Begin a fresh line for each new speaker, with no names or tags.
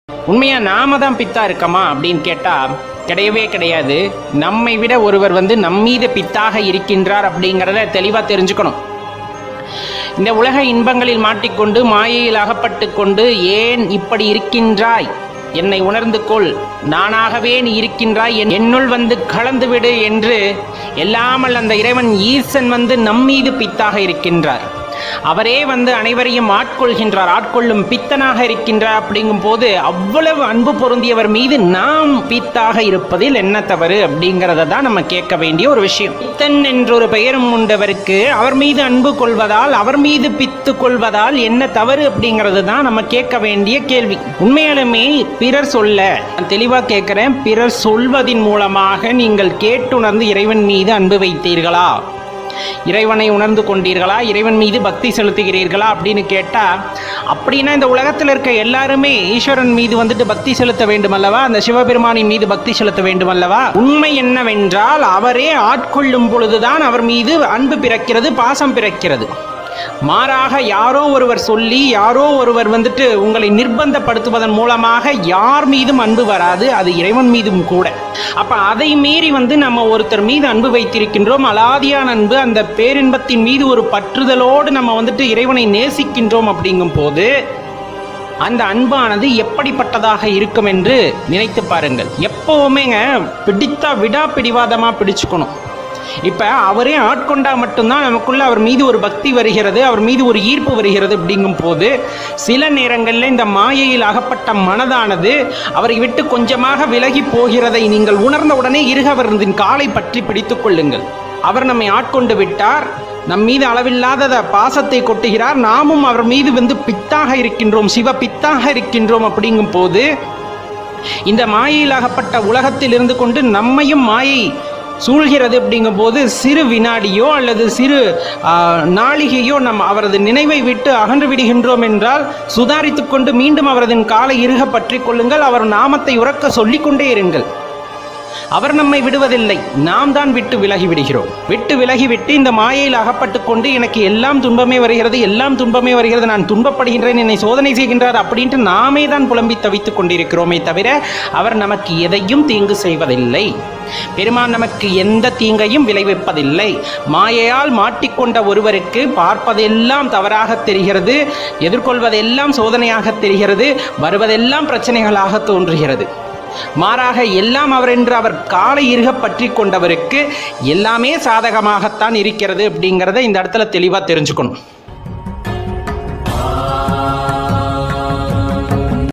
உண்மையா நாம தான் பித்தா இருக்கமா அப்படின்னு கேட்டா கிடையவே கிடையாது. நம்மை விட ஒருவர் நம்மீது பித்தாக இருக்கின்றார் அப்படிங்கிறத தெளிவா தெரிஞ்சுக்கணும். இந்த உலக இன்பங்களில் மாட்டிக்கொண்டு மாயையில் அகப்பட்டு கொண்டு ஏன் இப்படி இருக்கின்றாய், என்னை உணர்ந்து கொள், நானாகவே நீ இருக்கின்றாய், என்னுள் கலந்து விடு என்று எல்லாமல் அந்த இறைவன் ஈசன் நம்மீது பித்தாக இருக்கின்றார். அவரே அனைவரையும் ஆட்கொள்கின்றார், ஆட்கொள்ளும் பித்தனாக இருக்கின்றார். அப்படிங்கும் போது அவ்வளவு அன்பு பொருந்தியவர் மீது நாம் பித்தாக இருப்பதில் என்ன தவறு அப்படிங்கிறத தான் நம்ம கேட்க வேண்டிய ஒரு விஷயம். பித்தன் என்றொரு பெயரும் உண்டவருக்கு அவர் மீது அன்பு கொள்வதால், அவர் மீது பித்து கொள்வதால் என்ன தவறு அப்படிங்கிறது தான் நம்ம கேட்க வேண்டிய கேள்வி. உண்மையாலுமே பிறர் சொல்ல தெளிவா கேட்கிறேன், பிறர் சொல்வதின் மூலமாக நீங்கள் கேட்டுணர்ந்து இறைவன் மீது அன்பு வைத்தீர்களா, இறைவனை உணர்ந்து கொண்டீர்களா, இறைவன் மீது பக்தி செலுத்துகிறீர்களா அப்படின்னு கேட்டா, அப்படின்னா இந்த உலகத்தில் இருக்க எல்லாருமே ஈஸ்வரன் மீது பக்தி செலுத்த வேண்டும் அல்லவா, அந்த சிவபெருமானின் மீது பக்தி செலுத்த வேண்டும் அல்லவா. உண்மை என்னவென்றால் அவரே ஆட்கொள்ளும் பொழுதுதான் அவர் மீது அன்பு பிறக்கிறது, பாசம் பிறக்கிறது. மாறாக யாரோ ஒருவர் சொல்லி, யாரோ ஒருவர் உங்களை நிர்பந்தப்படுத்துவதன் மூலமாக யார் மீதும் அன்பு வராது, அது இறைவன் மீதும் கூட. அப்ப அதை மீறி நம்ம ஒருத்தர் மீது அன்பு வைத்திருக்கின்றோம், அலாதியான அன்பு, அந்த பேரின்பத்தின் மீது ஒரு பற்றுதலோடு நம்ம இறைவனை நேசிக்கின்றோம். அப்படிங்கும் போது அந்த அன்பானது எப்படிப்பட்டதாக இருக்கும் என்று நினைத்து பாருங்கள். எப்பவுமேங்க பிடித்தா விடா பிடிவாதமா பிடிச்சுக்கணும். இப்போ அவரே ஆட்கொண்டா மட்டும்தான் நமக்குள்ள அவர் மீது ஒரு பக்தி வருகிறது, அவர் மீது ஒரு ஈர்ப்பு வருகிறது. அப்படிங்கும் போது சில நேரங்களில் இந்த மாயையில் அகப்பட்ட மனதானது அவரை விட்டு கொஞ்சமாக விலகி போகிறதை நீங்கள் உணர்ந்த உடனே இருகவரின் காலை பற்றி பிடித்து கொள்ளுங்கள். அவர் நம்மை ஆட்கொண்டு விட்டார், நம் மீது அளவில்லாத பாசத்தை கொட்டுகிறார், நாமும் அவர் மீது பித்தாக இருக்கின்றோம், சிவ பித்தாக இருக்கின்றோம். அப்படிங்கும் போது இந்த மாயையில் அகப்பட்ட உலகத்தில் இருந்து கொண்டு நம்மையும் மாயை சூழ்கிறது. அப்படிங்கும் போது சிறு வினாடியோ அல்லது சிறு நாளிகையோ அவரது நினைவை விட்டு அகன்று விடுகின்றோம் என்றால் சுதாரித்து கொண்டு மீண்டும் அவரது காலை இறுக பற்றி கொள்ளுங்கள், அவர் நாமத்தை உறக்க சொல்லிக்கொண்டே இருங்கள். அவர் நம்மை விடுவதில்லை, நாம் தான் விட்டு விலகி விடுகிறோம். விட்டு விலகிவிட்டு இந்த மாயையில் அகப்பட்டு கொண்டு எனக்கு எல்லாம் துன்பமே வருகிறது, எல்லாம் துன்பமே வருகிறது, நான் துன்பப்படுகின்றேன், என்னை சோதனை செய்கின்றார் அப்படின்ட்டு நாமே தான் புலம்பி தவித்துக் கொண்டிருக்கிறோமே தவிர அவர் நமக்கு எதையும் தீங்கு செய்வதில்லை. பெருமான் நமக்கு எந்த தீங்கையும் விளைவிப்பதில்லை. மாயையால் மாட்டிக்கொண்ட ஒருவருக்கு பார்ப்பதெல்லாம் தவறாக தெரிகிறது, எதிர்கொள்வதெல்லாம் சோதனையாக தெரிகிறது, வருவதெல்லாம் பிரச்சனைகளாக தோன்றுகிறது. மாறாக எல்லாம் அவர் என்று அவர் காலை இறுக பற்றி கொண்டவருக்கு எல்லாமே சாதகமாகத்தான் இருக்கிறது. அப்படிங்கிறத இந்த இடத்துல தெளிவாக தெரிஞ்சுக்கணும்.